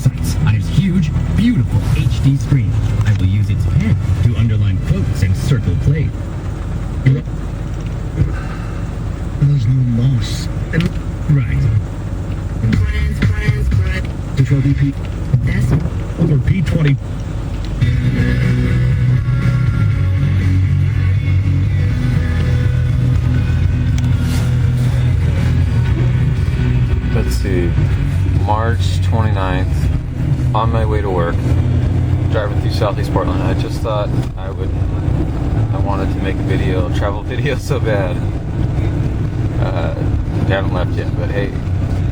sites on its huge, beautiful HD screen. I will use its pen to underline quotes and circle plays. There's no moss. Right. Control BP. That's over P20. Let's see, March 29th, on my way to work, driving through Southeast Portland. I just thought I wanted to make a video, a travel video so bad. We haven't left yet, but hey,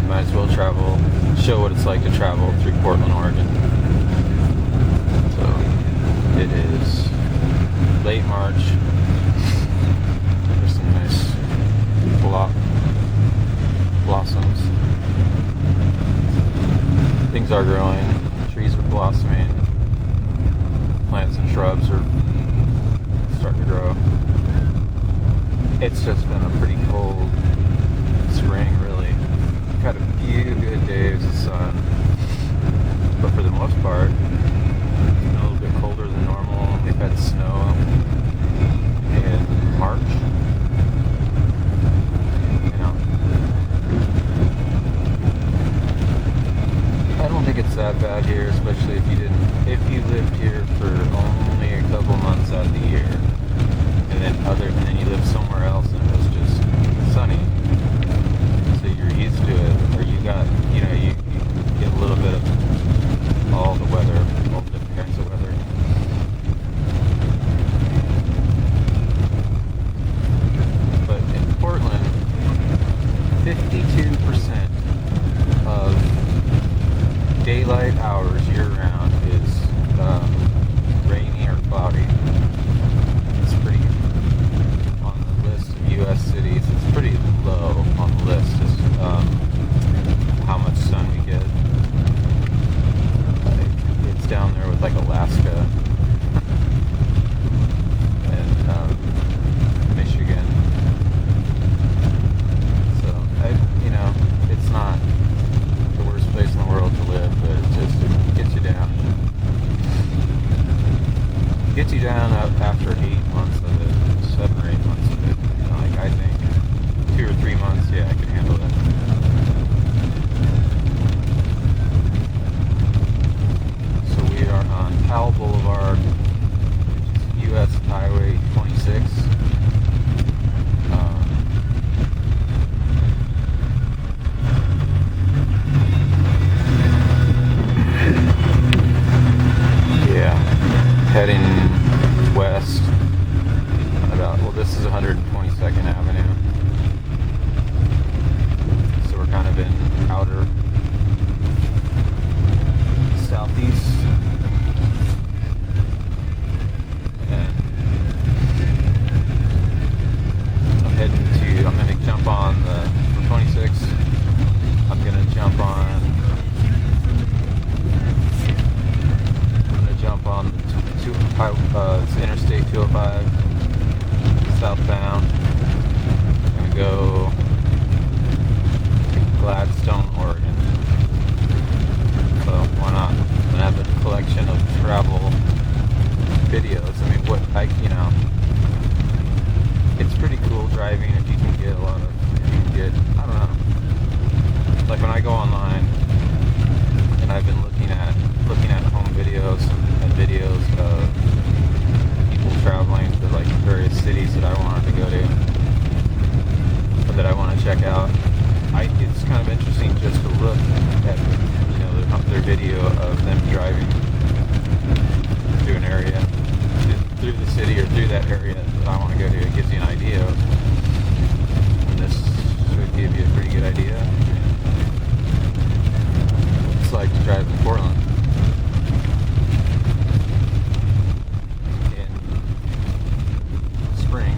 might as well travel, show what it's like to travel through Portland, Oregon. So, it is late March. There's some nice blossoms. Things are growing, trees are blossoming, plants and shrubs are starting to grow. It's just been a pretty cold spring, really. We've had a few good days of sun, but for the most part, it's been a little bit colder than normal. We've had snow in March. I don't think it's that bad here, especially if you lived here for only a couple months out of the year, and then you live somewhere else and it was just sunny, so you're used to it, or you get a little bit of all the weather, all the different kinds of weather. But in Portland, 52% of daylight hours year-round is rainy or cloudy. It's pretty, on the list of U.S. cities, it's pretty low on the list, just how much sun we get. It's down there with like Alaska and Michigan. So, it's not the worst place in the world to live, but it gets you down. It gets you down after 8 months of it, 7 or 8 months of it. I think 2 or 3 months, yeah, I can handle that. So we are on Powell Boulevard, which is U.S. Highway 26. Heading west this is 122nd Avenue, so we're kind of in outer southeast, and I'm going to jump on from 26, I'm going to jump on it's Interstate 205 southbound. I'm gonna go Gladstone, Oregon. So why not? I'm gonna have a collection of travel videos. I mean, it's pretty cool driving if you can get I don't know. Like when I go online and I've been looking at home videos and videos of people traveling to like various cities that I wanted to go to, or that I want to check out. It's kind of interesting just to look at their video of them driving through an area, through the city or through that area that I want to go to. It gives you an idea, and this should give you a pretty good idea what it's like to drive in Portland in spring.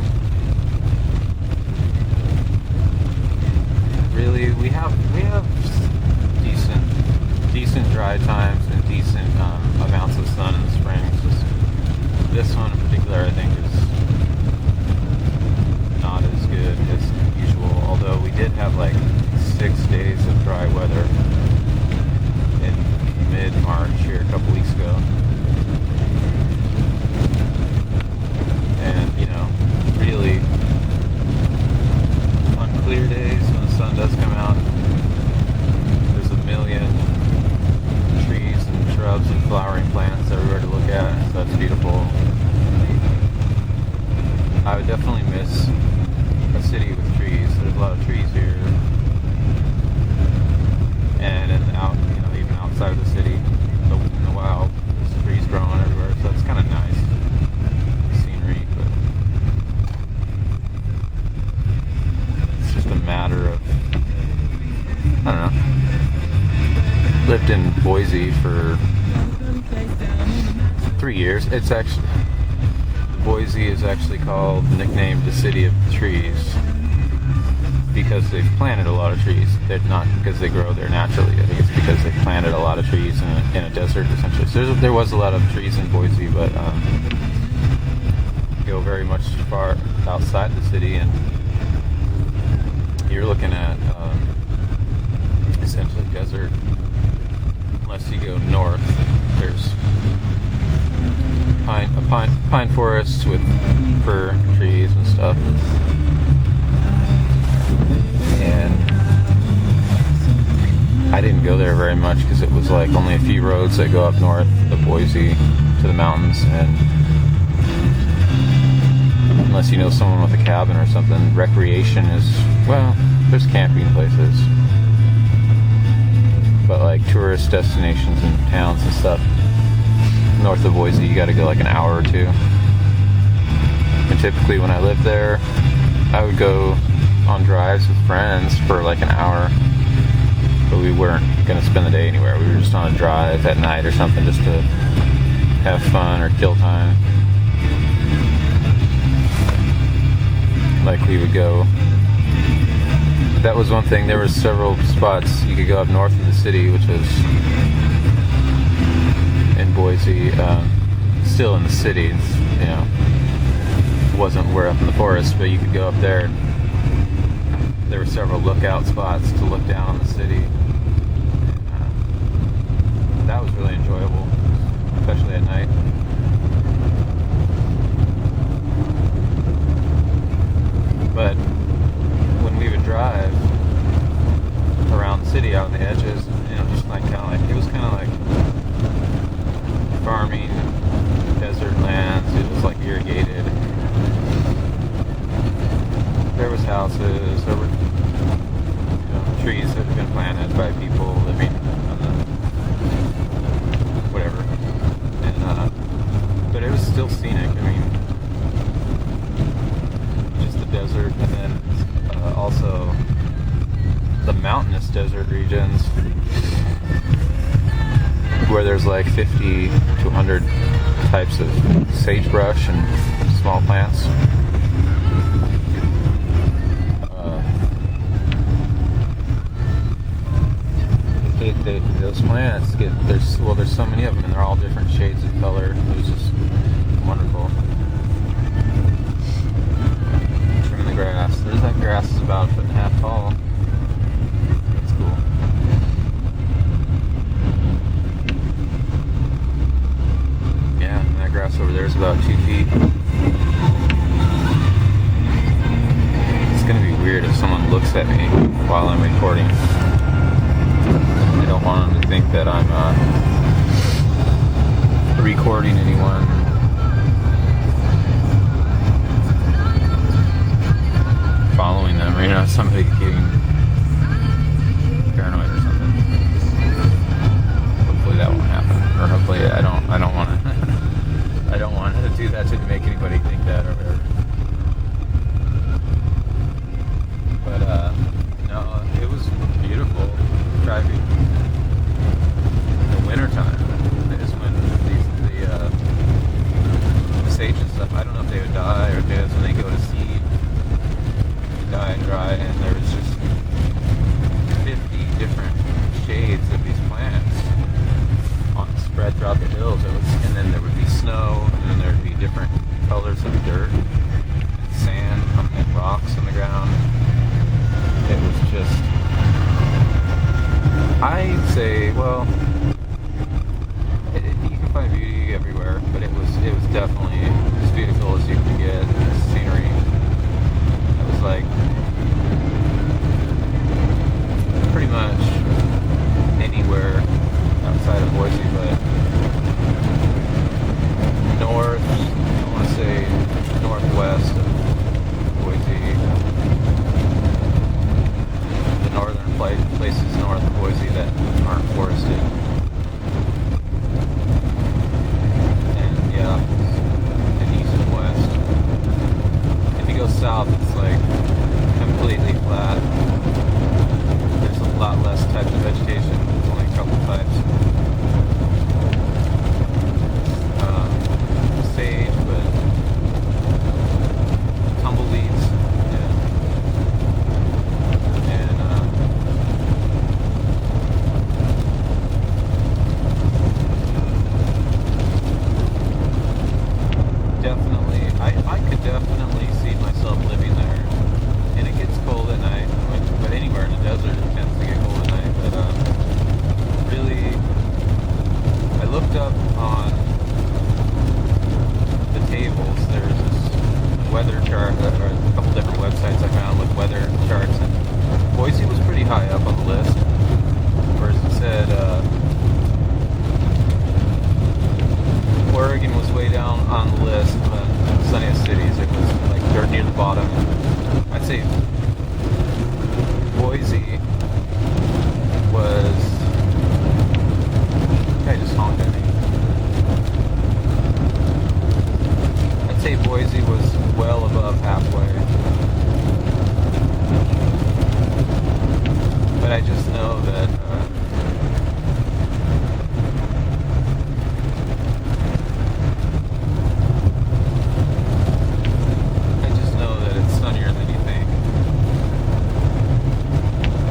Really, we have decent dry times and decent amounts of sun in the spring. It's just this one in particular, I think, is not as good as usual. Although we did have like 6 days of dry weather in lived in Boise for 3 years. It's actually, Boise is actually nicknamed the city of trees because they've planted a lot of trees. They're not because they grow there naturally. I think it's because they planted a lot of trees in a desert, essentially. So there was a lot of trees in Boise, but go very much far outside the city, and you're looking at essentially desert. Unless you go north, there's pine forests with fir trees and stuff. And I didn't go there very much because it was like only a few roads that go up north of Boise to the mountains, and unless you know someone with a cabin or something, recreation is, well, there's camping places, but like tourist destinations and towns and stuff north of Boise, you gotta go like an hour or two. And typically when I lived there, I would go on drives with friends for like an hour, but we weren't gonna spend the day anywhere. We were just on a drive at night or something just to have fun or kill time. Like we would go, that was one thing, there were several spots you could go up north of the city, which was in Boise, still in the city, you know, we're up in the forest, but you could go up there and there were several lookout spots to look down on the city. That was really enjoyable, especially at night. But when we would drive around the city out on the edges, you know, just like it was kind of like farming, desert lands. It was like irrigated. There was houses, there were, you know, trees that had been planted by people living on the whatever. And but it was still scenic. I mean, just the desert, and then also the mountainous desert regions where there's like 50 to 100 types of sagebrush and small plants. Those plants there's so many of them, and they're all different shades of color. It was just wonderful. Trimming the grass. That grass is about 1.5 feet tall. That's cool. Yeah, and that grass over there is about 2 feet. It's gonna be weird if someone looks at me while I'm recording. I don't want them to think that I'm recording anyone. Following them, or, you know, somebody getting paranoid or something. Hopefully that won't happen, or hopefully I don't want to. I don't want to do that to make anybody think that or whatever. But no, it was beautiful driving in the wintertime. Is when the sage and stuff, I don't know if they would die or if it's when they go to seed, they die and dry, and there was just 50 different shades of these plants spread throughout the hills. And then there would be snow, and then there would be different colors of dirt, and sand, and rocks on the ground. It was just, I'd say, well, you can find beauty everywhere, but it was definitely as beautiful as you can get. The scenery, it was like that it's sunnier than you think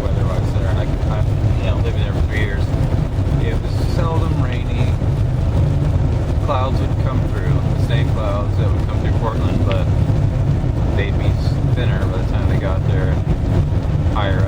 weather-wise there. And I living there for 3 years. It was seldom rainy. Clouds would come through, the same clouds that would come through Portland, but they'd be thinner by the time they got there, higher